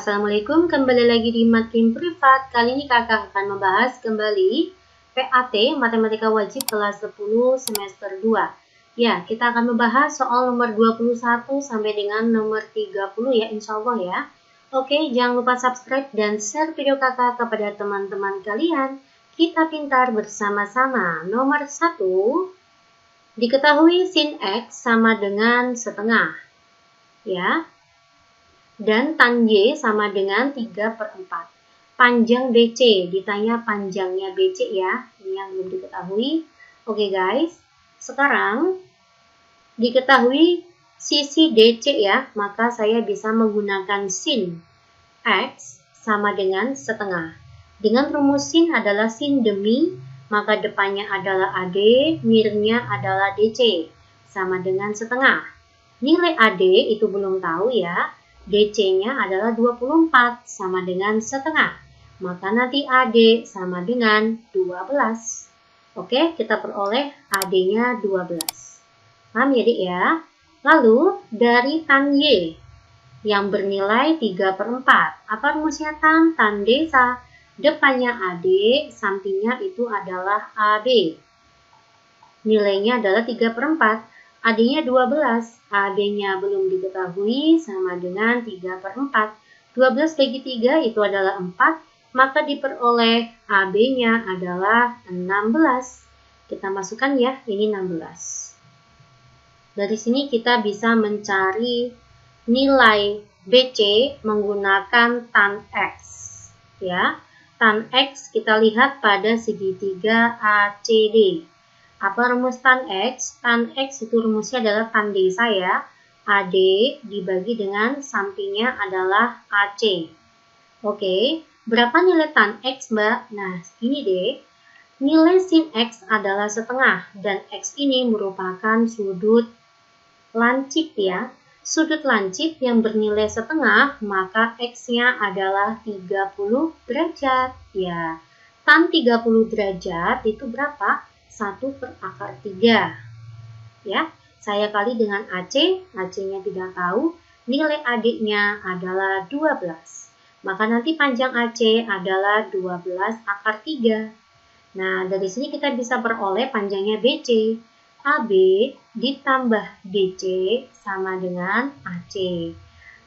Assalamualaikum, kembali lagi di Makin Privat. Kali ini kakak akan membahas kembali PAT Matematika Wajib kelas 10 semester 2. Ya, kita akan membahas soal nomor 21 sampai dengan nomor 30 ya, insya Allah ya. Oke, jangan lupa subscribe dan share video kakak kepada teman-teman kalian. Kita pintar bersama-sama. Nomor 1, diketahui sin X sama dengan setengah. Ya, dan tan Y sama dengan 3/4. Panjang BC, ditanya panjangnya BC ya, ini yang belum diketahui. Oke guys, sekarang diketahui sisi DC ya, maka saya bisa menggunakan sin X sama dengan setengah. Dengan rumus sin adalah sin demi, maka depannya adalah AD, miringnya adalah DC, sama dengan setengah. Nilai AD itu belum tahu ya. DC-nya adalah 24 sama dengan setengah. Maka nanti AD sama dengan 12. Oke, kita peroleh AD-nya 12. Paham ya, Dik ya? Lalu, dari tan Y yang bernilai 3/4. Apa rumusnya tan? Tan desa. Depannya AD, sampingnya itu adalah AB. Nilainya adalah 3/4. AD-nya 12, AB-nya belum diketahui sama dengan 3/4. 12 bagi 3 itu adalah 4, maka diperoleh AB-nya adalah 16. Kita masukkan ya, ini 16. Dari sini kita bisa mencari nilai BC menggunakan tan X. Ya, tan X kita lihat pada segitiga ACD. Apa rumus tan X? Tan X itu rumusnya adalah tan desa ya. AD dibagi dengan sampingnya adalah AC. Oke, berapa nilai tan X, Mbak? Nah, ini deh. Nilai sin X adalah setengah, dan X ini merupakan sudut lancip ya. Sudut lancip yang bernilai setengah, maka X-nya adalah 30 derajat. Ya, tan 30 derajat itu berapa? 1/3. Ya, saya kali dengan AC, AC-nya tidak tahu, nilai AD-nya adalah 12. Maka nanti panjang AC adalah 12/3. Nah, dari sini kita bisa peroleh panjangnya BC. AB ditambah DC sama dengan AC.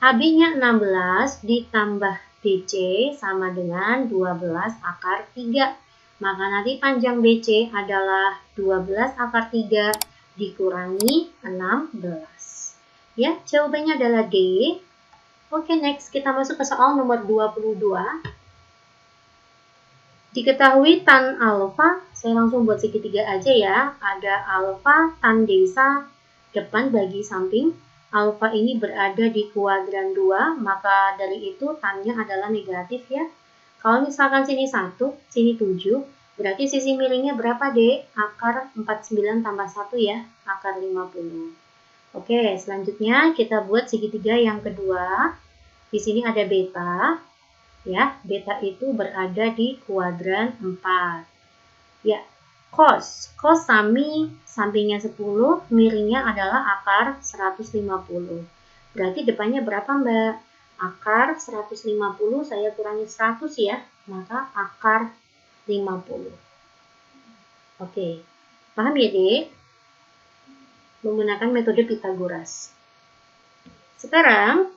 AB-nya 16 ditambah DC sama dengan 12/3. Maka nanti panjang BC adalah 12/3 dikurangi 16. Ya, jawabannya adalah D. Oke, next kita masuk ke soal nomor 22. Diketahui tan alfa, saya langsung buat segitiga aja ya. Ada alfa, tan desa, depan bagi samping. Alfa ini berada di kuadran 2, maka dari itu tannya adalah negatif ya. Kalau misalkan sini 1, sini 7, berarti sisi miringnya berapa, Dek? Akar 49 tambah 1 ya, akar 50. Oke, selanjutnya kita buat segitiga yang kedua. Di sini ada beta. Ya, beta itu berada di kuadran 4. Ya, cos sampingnya 10, miringnya adalah akar 150. Berarti depannya berapa, Mbak? Akar 150 saya kurangi 100 ya, maka akar 50. Oke, paham ya, Dek? Menggunakan metode Pythagoras. Sekarang,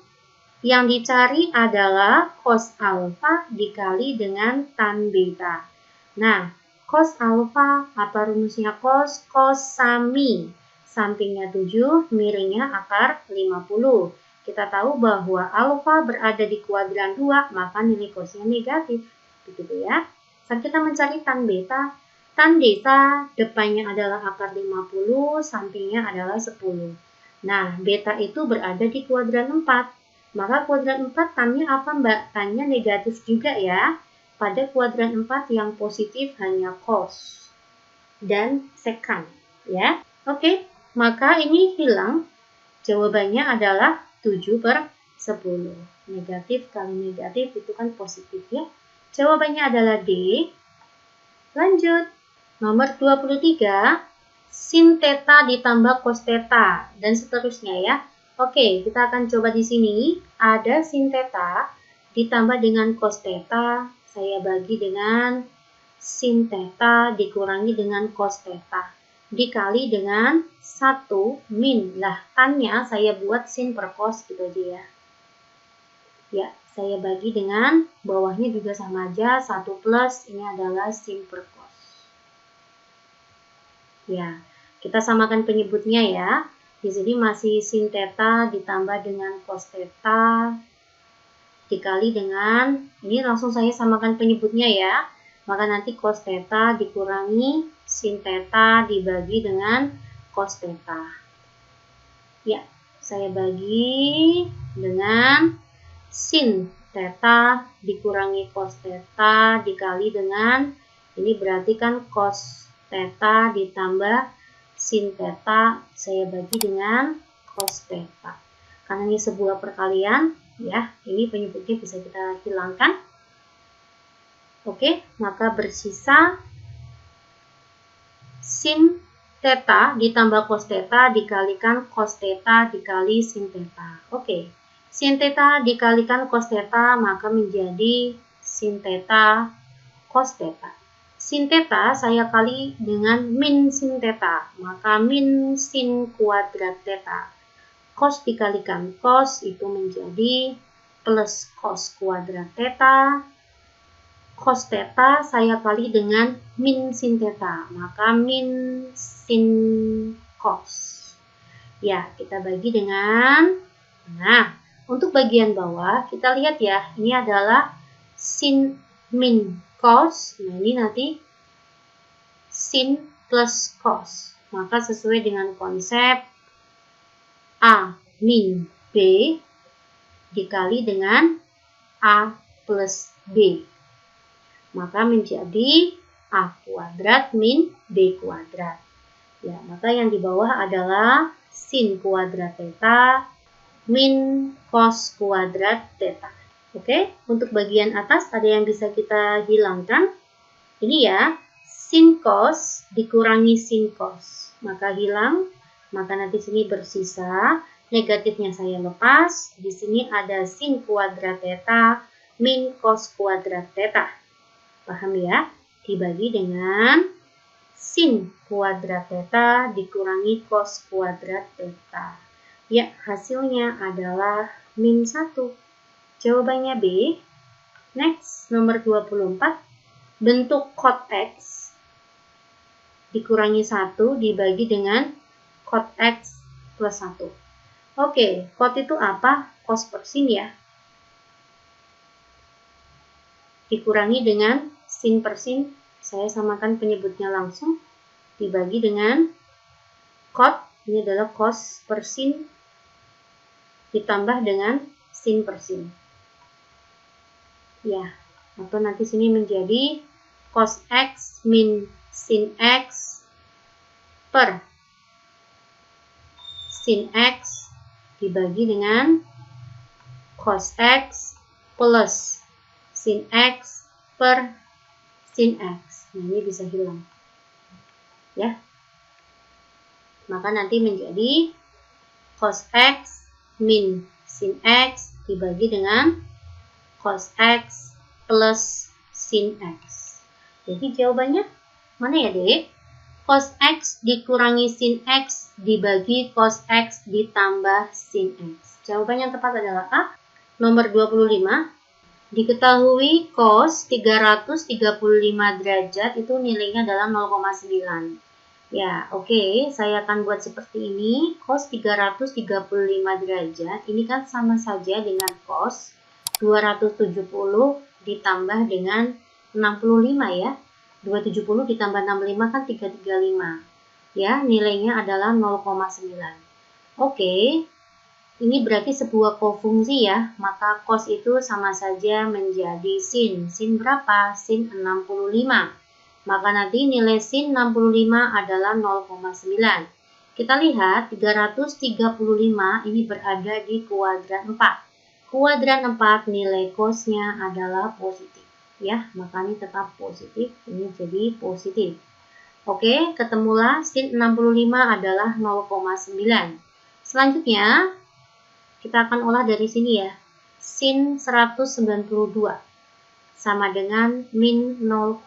yang dicari adalah cos alfa dikali dengan tan beta. Nah, cos alfa, apa rumusnya cos? Cos sampingnya 7, miringnya akar 50. Kita tahu bahwa alfa berada di kuadran 2, maka nilai cosnya negatif. Begitu ya. Saat kita mencari tan beta, tan desa depannya adalah akar 50, sampingnya adalah 10. Nah, beta itu berada di kuadran 4. Maka kuadran 4 tannya apa, Mbak? Tannya negatif juga ya. Pada kuadran 4 yang positif hanya cos dan sekant ya. Oke, maka ini hilang. Jawabannya adalah 7/10. Negatif kali negatif itu kan positif ya. Jawabannya adalah D. Lanjut. Nomor 23, sin theta ditambah cos theta dan seterusnya ya. Oke, kita akan coba di sini. Ada sin theta ditambah dengan cos theta, saya bagi dengan sin theta dikurangi dengan cos theta, dikali dengan 1 min. Lah, tannya saya buat sin per cos gitu aja ya. Ya, saya bagi dengan bawahnya juga sama aja, 1 plus, ini adalah sin per cos. Ya, kita samakan penyebutnya ya. Di sini masih sin theta ditambah dengan cos theta dikali dengan, ini langsung saya samakan penyebutnya ya. Maka nanti cos theta dikurangi sin theta dibagi dengan cos theta. Ya, saya bagi dengan sin theta dikurangi cos theta dikali dengan, ini berarti kan cos theta ditambah sin theta, saya bagi dengan cos theta. Karena ini sebuah perkalian, ya, ini penyebutnya bisa kita hilangkan. Oke, maka bersisa sin theta ditambah cos theta dikalikan cos theta dikali sin theta. Oke, sin theta dikalikan cos theta maka menjadi sin theta cos theta. Sin theta saya kali dengan min sin theta, maka min sin kuadrat theta. Cos dikalikan cos itu menjadi plus cos kuadrat theta. Cos theta saya kali dengan min sin theta, maka min sin cos. Ya, kita bagi dengan, nah, untuk bagian bawah kita lihat ya, ini adalah sin min cos, nah ini nanti sin plus cos. Maka sesuai dengan konsep A min B dikali dengan A plus B. Maka menjadi A kuadrat min B kuadrat. Ya, maka yang di bawah adalah sin kuadrat theta min cos kuadrat theta. Oke, untuk bagian atas ada yang bisa kita hilangkan. Ini ya, sin cos dikurangi sin cos. Maka hilang, maka nanti sini bersisa, negatifnya saya lepas. Di sini ada sin kuadrat theta min cos kuadrat theta. Paham ya? Dibagi dengan sin kuadrat theta dikurangi cos kuadrat theta. Ya, hasilnya adalah min 1. Jawabannya B. Next, nomor 24. Bentuk cot X dikurangi 1 dibagi dengan cot X plus 1. Oke, cot itu apa? Cos per sin ya. Dikurangi dengan sin per sin, saya samakan penyebutnya langsung, dibagi dengan cot, ini adalah cos per sin, ditambah dengan sin per sin. Ya, atau nanti sini menjadi cos X min sin X per sin X dibagi dengan cos X plus sin X per sin X. Nah, ini bisa hilang. Ya. Maka nanti menjadi cos X min sin X dibagi dengan cos X plus sin X. Jadi jawabannya mana ya, Dek? Cos X dikurangi sin X dibagi cos X ditambah sin X. Jawaban yang tepat adalah A. Nomor 25. Diketahui cos 335 derajat itu nilainya adalah 0,9. Ya, oke, saya akan buat seperti ini. Cos 335 derajat, ini kan sama saja dengan cos 270 ditambah dengan 65 ya. 270 ditambah 65 kan 335. Ya, nilainya adalah 0,9. Oke. Ini berarti sebuah kofungsi ya, maka cos itu sama saja menjadi sin. Sin berapa? Sin 65. Maka nanti nilai sin 65 adalah 0,9. Kita lihat 335 ini berada di kuadran 4. Kuadran 4 nilai cosnya adalah positif. Ya, maka ini tetap positif, ini jadi positif. Oke, ketemulah sin 65 adalah 0,9. Selanjutnya, kita akan olah dari sini ya. sin 192 sama dengan min 0,2.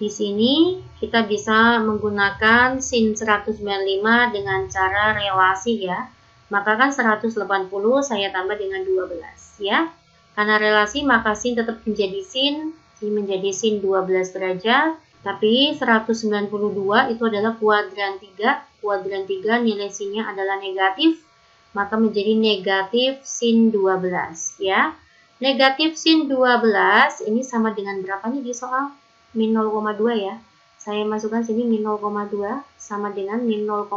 Di sini kita bisa menggunakan sin 195 dengan cara relasi ya. Maka kan 180 saya tambah dengan 12 ya. Karena relasi maka sin tetap menjadi sin menjadi sin 12 derajat. Tapi 192 itu adalah kuadran 3. Kuadran 3 nilai sinnya adalah negatif. Maka menjadi negatif sin 12 ya. Negatif sin 12 ini sama dengan berapa nih di soal? Min 0,2 ya. Saya masukkan sini min 0,2 sama dengan min 0,2.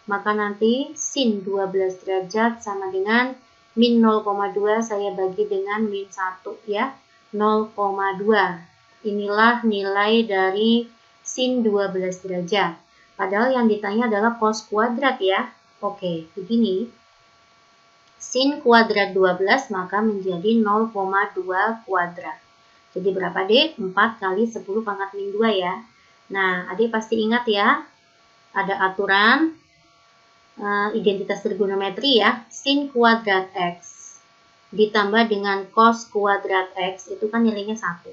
Maka nanti sin 12 derajat sama dengan min 0,2 saya bagi dengan min 1 ya. 0,2. Inilah nilai dari sin 12 derajat. Padahal yang ditanya adalah cos kuadrat ya. Oke, begini. Sin kuadrat 12 maka menjadi 0,2 kuadrat. Jadi berapa Dek? 4 kali 10 pangkat min 2 ya. Nah, Adik pasti ingat ya. Ada aturan identitas trigonometri ya. Sin kuadrat X ditambah dengan cos kuadrat X itu kan nilainya 1.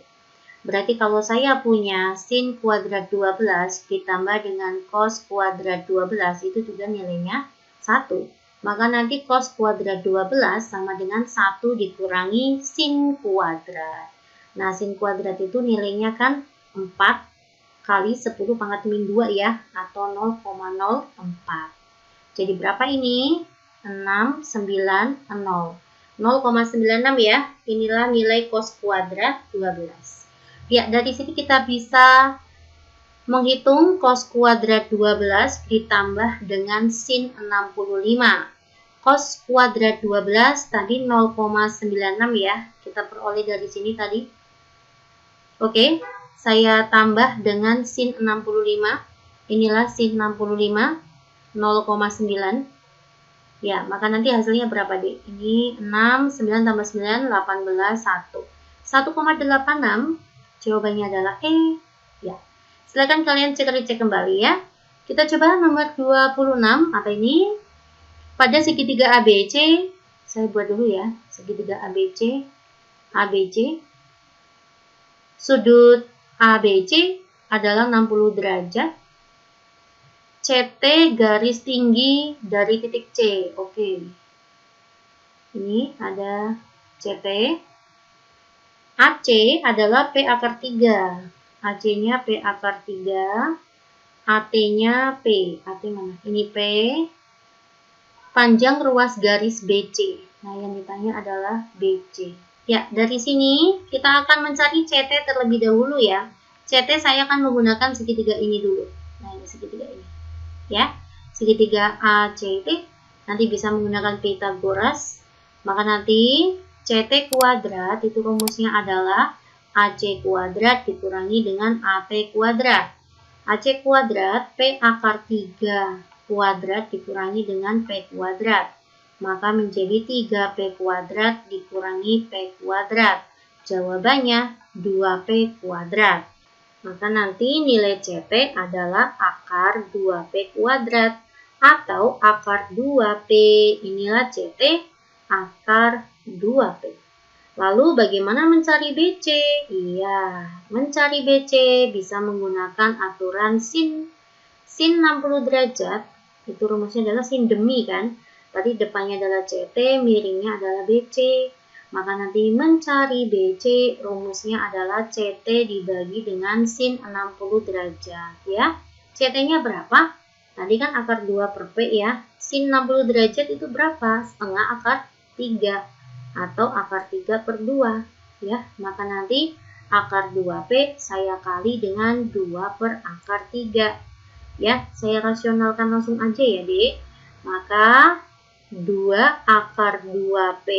Berarti kalau saya punya sin kuadrat 12 ditambah dengan cos kuadrat 12 itu juga nilainya 1. Maka nanti cos kuadrat 12 sama dengan 1 dikurangi sin kuadrat. Nah, sin kuadrat itu nilainya kan 4 kali 10 pangkat min 2 ya, atau 0,04. Jadi berapa ini? 690. 0,96 ya. Inilah nilai cos kuadrat 12. Ya, dari sini kita bisa menghitung cos kuadrat 12 ditambah dengan sin 65. Cos kuadrat 12 tadi 0,96 ya. Kita peroleh dari sini tadi. Oke, saya tambah dengan sin 65. Inilah sin 65, 0,9. Ya, maka nanti hasilnya berapa deh? Ini 6, 9 tambah 9, 18, 1. 1,86. Jawabannya adalah E. Ya. Silakan kalian cek kembali ya. Kita coba nomor 26. Apa ini? Pada segitiga ABC, saya buat dulu ya. Segitiga ABC, sudut ABC adalah 60 derajat. CT garis tinggi dari titik C. Oke. Ini ada CT. AC adalah P akar 3. AC-nya P akar 3, AT-nya P. AT mana? Ini P. Panjang ruas garis BC. Nah, yang ditanya adalah BC. Ya, dari sini kita akan mencari CT terlebih dahulu ya. CT saya akan menggunakan segitiga ini dulu. Nah, ini segitiga ini. Ya, segitiga ACT. Nanti bisa menggunakan Pythagoras. Maka nanti CT kuadrat itu rumusnya adalah AC kuadrat dikurangi dengan AT kuadrat. AC kuadrat P akar 3 kuadrat dikurangi dengan P kuadrat. Maka menjadi 3P kuadrat dikurangi P kuadrat. Jawabannya 2P kuadrat. Maka nanti nilai CT adalah akar 2P kuadrat. Atau akar 2P. Inilah CT akar 2P. Lalu bagaimana mencari BC? Iya, mencari BC bisa menggunakan aturan sin 60 derajat. Itu rumusnya adalah sin demi kan. Tadi depannya adalah CT, miringnya adalah BC. Maka nanti mencari BC rumusnya adalah CT dibagi dengan sin 60 derajat ya. CT-nya berapa? Tadi kan akar 2 per P ya. Sin 60 derajat itu berapa? Setengah akar 3. Atau akar 3 per 2 ya. Maka nanti akar 2P saya kali dengan 2 per akar 3 ya. Saya rasionalkan langsung aja ya Dek. Maka 2 akar 2P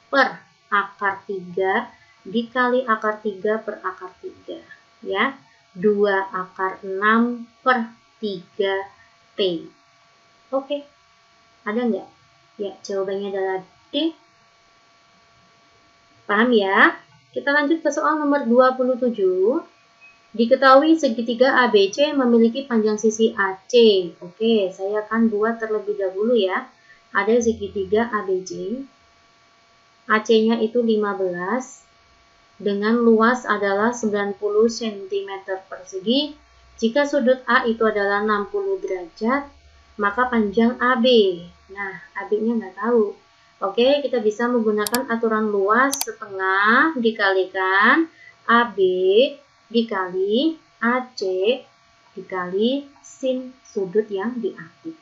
per akar 3 dikali akar 3 per akar 3 ya. 2 akar 6 per 3P. Oke, ada nggak? Ya, jawabannya adalah D. Paham ya? Kita lanjut ke soal nomor 27. Diketahui segitiga ABC memiliki panjang sisi AC. Oke, saya akan buat terlebih dahulu ya. Ada segitiga ABC. AC-nya itu 15 dengan luas adalah 90 cm persegi. Jika sudut A itu adalah 60 derajat, maka panjang AB. Nah, AB-nya nggak tahu. Oke, kita bisa menggunakan aturan luas setengah dikalikan AB dikali AC dikali sin sudut yang diambil.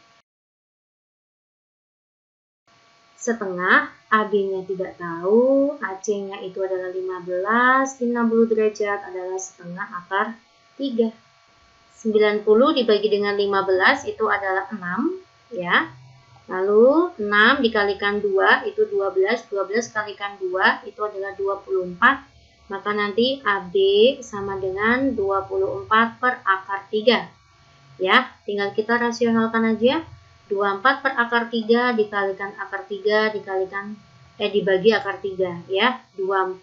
Setengah, AB-nya tidak tahu, AC-nya itu adalah 15, sin 60 derajat adalah setengah akar 3. 90 dibagi dengan 15 itu adalah 6, ya. Lalu 6 dikalikan 2 itu 12, 12 kalikan 2 itu adalah 24. Maka nanti AB sama dengan 24 per akar 3. Ya, tinggal kita rasionalkan aja. 24 per akar 3 dikalikan akar 3 dibagi akar 3 ya. 24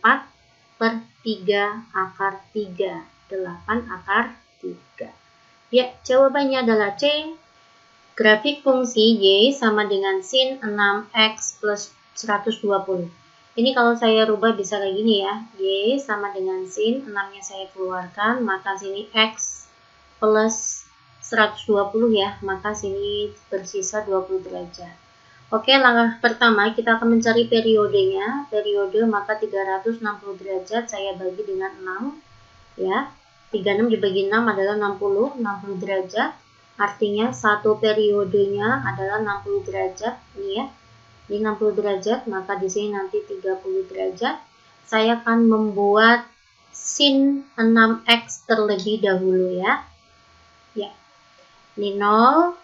per 3 akar 3, 8 akar 3. Ya, jawabannya adalah C. Grafik fungsi Y sama dengan sin 6X plus 120. Ini kalau saya rubah bisa kayak gini ya. Y sama dengan sin 6-nya saya keluarkan, maka sini X plus 120 ya, maka sini bersisa 20 derajat. Oke, langkah pertama kita akan mencari periodenya. Periode maka 360 derajat saya bagi dengan 6 ya. 36 dibagi 6 adalah 60 derajat. Artinya satu periodenya adalah 60 derajat ini ya. Ini 60 derajat, maka di sini nanti 30 derajat. Saya akan membuat sin 6X terlebih dahulu ya. Ya. Ini 0,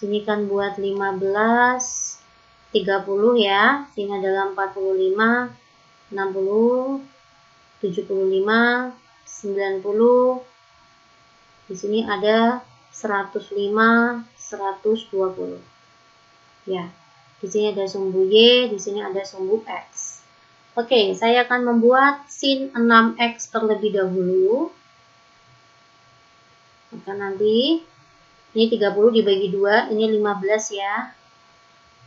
sini kan buat 15, 30 ya, sini adalah 45, 60, 75, 90, di sini ada 105, 120. Ya, di sini ada sumbu Y, di sini ada sumbu X. Oke, saya akan membuat sin 6X terlebih dahulu. Maka nanti ini 30 dibagi 2, ini 15 ya.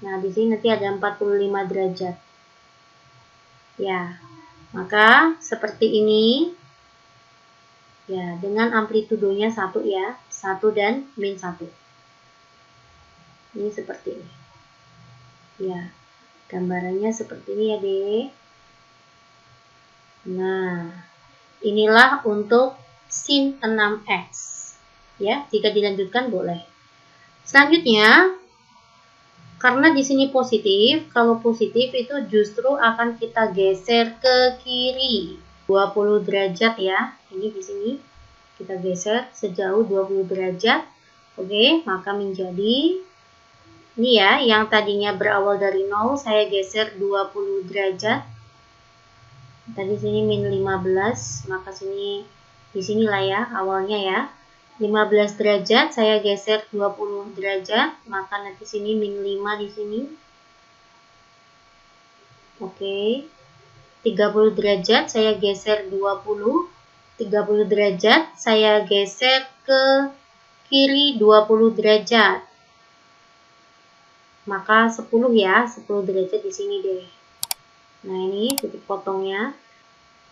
Nah, di sini nanti ada 45 derajat. Ya, maka seperti ini. Ya, dengan amplitudonya 1 ya. 1 dan min 1. Ini seperti ini. Ya, gambarannya seperti ini ya, Dek. Nah, inilah untuk sin 6X. Ya, jika dilanjutkan boleh. Selanjutnya, karena di sini positif, kalau positif itu justru akan kita geser ke kiri 20 derajat ya. Ini di sini kita geser sejauh 20 derajat. Oke, maka menjadi ini ya, yang tadinya berawal dari 0 saya geser 20 derajat. Tadi sini min 15, maka sini di sinilah ya awalnya ya. 15 derajat saya geser 20 derajat, maka nanti sini min 5 di sini. Oke. 30 derajat saya geser 20. 30 derajat saya geser ke kiri 20 derajat. Maka 10 ya, 10 derajat di sini deh. Nah, ini titik potongnya.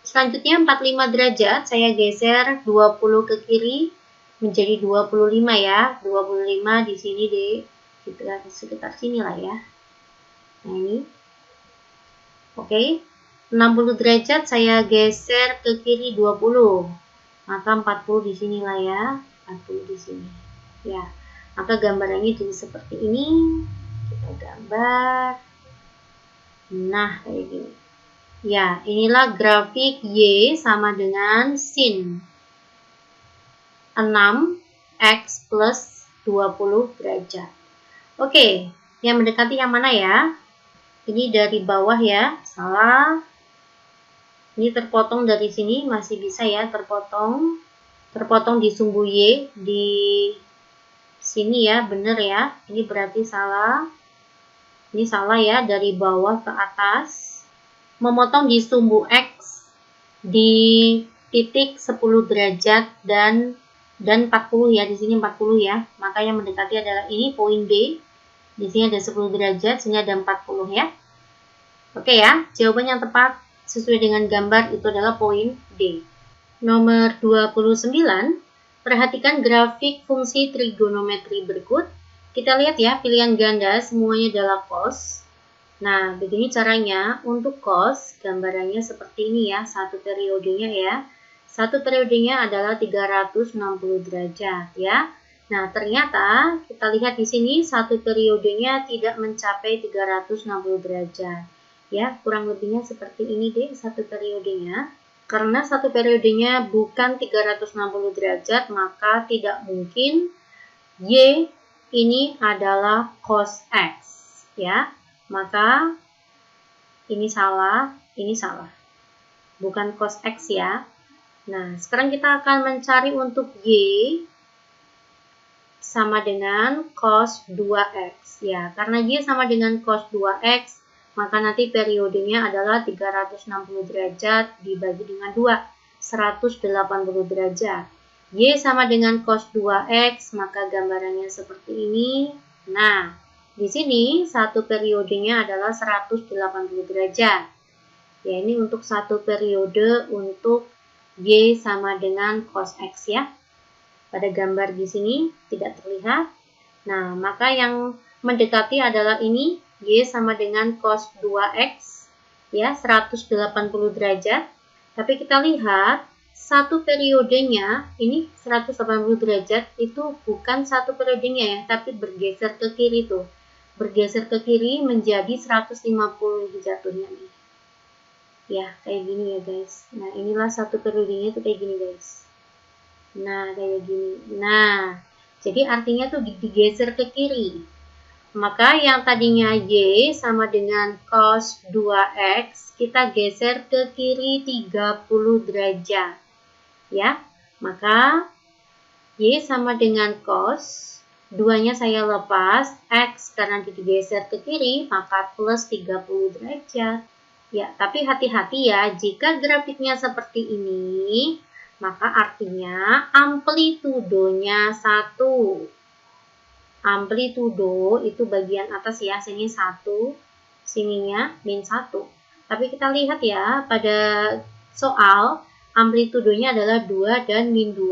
Selanjutnya 45 derajat saya geser 20 ke kiri menjadi 25 ya. 25 di sini deh, sekitar sini lah ya. Nah, ini. Oke. 60 derajat saya geser ke kiri 20. Maka 40 di sini lah ya. 40 di sini. Ya. Maka gambarannya jadi seperti ini. Kita gambar. Nah, kayak gini. Ya, inilah grafik Y sama dengan sin 6X plus 20 derajat. Oke, yang mendekati yang mana ya? Ini dari bawah ya, salah. Ini terpotong dari sini, masih bisa ya terpotong. Terpotong di sumbu Y, di sini ya, bener ya. Ini berarti salah. Ini salah ya, dari bawah ke atas. Memotong di sumbu X, di titik 10 derajat dan 40 ya, di sini 40 ya. Maka yang mendekati adalah ini poin B. Di sini ada 10 derajat, sini ada 40 ya. Oke ya, jawaban yang tepat sesuai dengan gambar itu adalah poin D. Nomor 29, perhatikan grafik fungsi trigonometri berikut. Kita lihat ya, pilihan ganda semuanya adalah cos. Nah, begini caranya. Untuk cos, gambarannya seperti ini ya, satu periodenya ya. Satu periodenya adalah 360 derajat ya. Nah, ternyata kita lihat di sini satu periodenya tidak mencapai 360 derajat. Ya, kurang lebihnya seperti ini deh satu periodenya. Karena satu periodenya bukan 360 derajat, maka tidak mungkin Y ini adalah cos X ya. Maka ini salah, bukan cos X ya. Nah, sekarang kita akan mencari untuk Y sama dengan cos 2X ya. Karena Y sama dengan cos 2X, maka nanti periodenya adalah 360 derajat dibagi dengan 2, 180 derajat. Y sama dengan cos 2X, maka gambarannya seperti ini. Nah, di sini satu periodenya adalah 180 derajat. Ya, ini untuk satu periode untuk Y sama dengan cos X ya. Pada gambar di sini tidak terlihat. Nah, maka yang mendekati adalah ini, Y sama dengan cos 2X ya, 180 derajat. Tapi kita lihat satu periodenya ini 180 derajat itu bukan satu periodenya ya, tapi bergeser ke kiri tuh. Bergeser ke kiri menjadi 150 jatuhnya nih. Ya, kayak gini ya guys. Nah, inilah satu periodenya tuh kayak gini guys. Nah, kayak gini. Nah, jadi artinya tuh digeser ke kiri. Maka yang tadinya Y sama dengan cos 2X, kita geser ke kiri 30 derajat. Ya, maka Y sama dengan cos, duanya saya lepas, X karena digeser ke kiri, maka plus 30 derajat. Ya, tapi hati-hati ya, jika grafiknya seperti ini, maka artinya amplitudonya 1. Amplitudo itu bagian atas ya, sini 1, sininya min 1. Tapi kita lihat ya, pada soal amplitudonya adalah 2 dan min 2.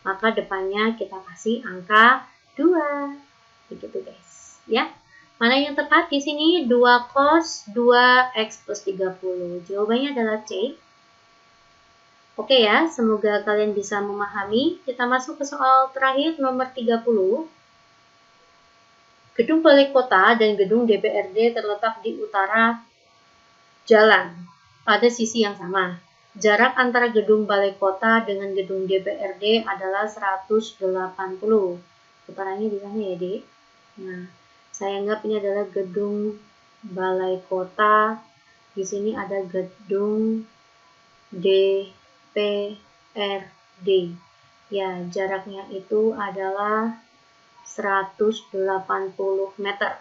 Maka depannya kita kasih angka 2. Begitu guys, ya. Mana yang tepat di sini? 2 cos 2X plus 30. Jawabannya adalah C. Oke ya, semoga kalian bisa memahami. Kita masuk ke soal terakhir nomor 30. Gedung Balai Kota dan gedung DPRD terletak di utara jalan pada sisi yang sama. Jarak antara gedung Balai Kota dengan gedung DPRD adalah 180. Putarannya di sana ya, Dek. Nah, saya anggap ini adalah gedung Balai Kota. Di sini ada gedung DPRD. Ya, jaraknya itu adalah 180 meter.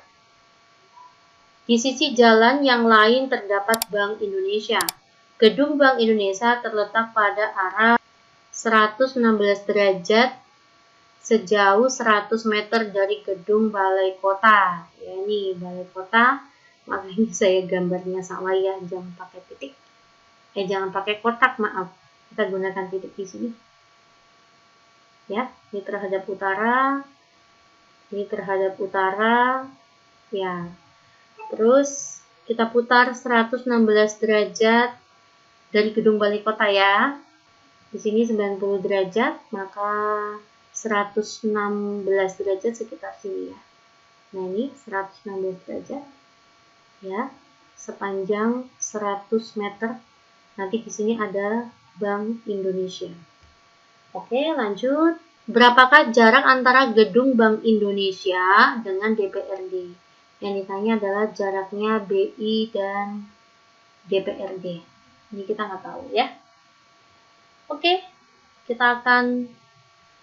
Di sisi jalan yang lain terdapat Bank Indonesia. Gedung Bank Indonesia terletak pada arah 116 derajat sejauh 100 meter dari gedung Balai Kota. Ya, ini Balai Kota, makanya saya gambarnya salah ya, jangan pakai titik. Jangan pakai kotak, maaf. Kita gunakan titik di sini. Ya, ini terhadap utara. Ini terhadap utara. Ya. Terus kita putar 116 derajat dari gedung Balai Kota ya. Di sini 90 derajat, maka 116 derajat sekitar sini ya. Nah, ini 116 derajat. Ya. Sepanjang 100 meter. Nanti di sini ada Bank Indonesia. Oke, lanjut. Berapakah jarak antara gedung Bank Indonesia dengan DPRD? Yang ditanya adalah jaraknya BI dan DPRD. Ini kita nggak tahu ya. Oke, kita akan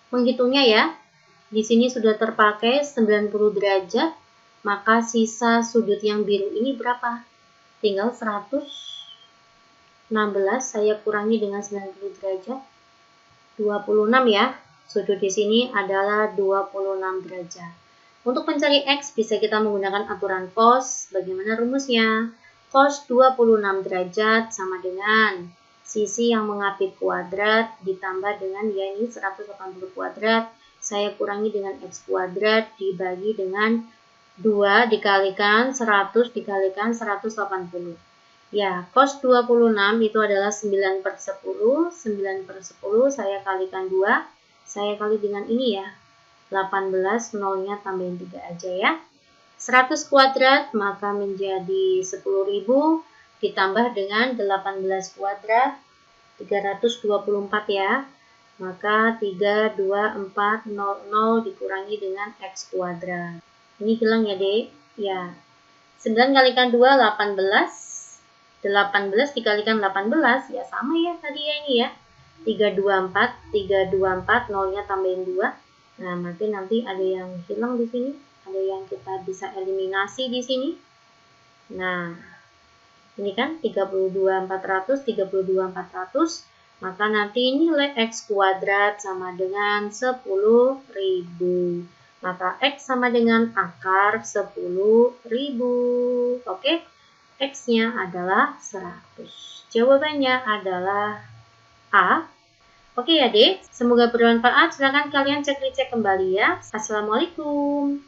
menghitungnya ya. Di sini sudah terpakai 90 derajat, maka sisa sudut yang biru ini berapa? Tinggal 116, saya kurangi dengan 90 derajat. 26 ya. Sudut di sini adalah 26 derajat. Untuk mencari X bisa kita menggunakan aturan cos. Bagaimana rumusnya? Cos 26 derajat sama dengan sisi yang mengapit kuadrat ditambah dengan ya ini 180 kuadrat. Saya kurangi dengan X kuadrat dibagi dengan 2 dikalikan 100 dikalikan 180. Ya, cos 26 itu adalah 9 per 10. 9 per 10 saya kalikan 2. Saya kali dengan ini ya. 18, nolnya tambahin 3 aja ya. 100 kuadrat maka menjadi 10.000 ditambah dengan 18 kuadrat 324 ya. Maka 3, 2, 4, 0, 0 dikurangi dengan X kuadrat. Ini hilang ya dek. Ya. 9 kalikan 2, 18. 18 dikalikan 18 ya sama ya tadi ya ini ya. 324, 324, nolnya tambahin 2. Nah, nanti ada yang hilang di sini. Ada yang kita bisa eliminasi di sini. Nah, ini kan 32.400, 32.400. Maka nanti nilai X kuadrat sama dengan 10.000. Maka X sama dengan akar 10.000. Oke, X-nya adalah 100. Jawabannya adalah A. Oke ya dek, semoga bermanfaat. Silahkan kalian cek-cek kembali ya. Assalamualaikum.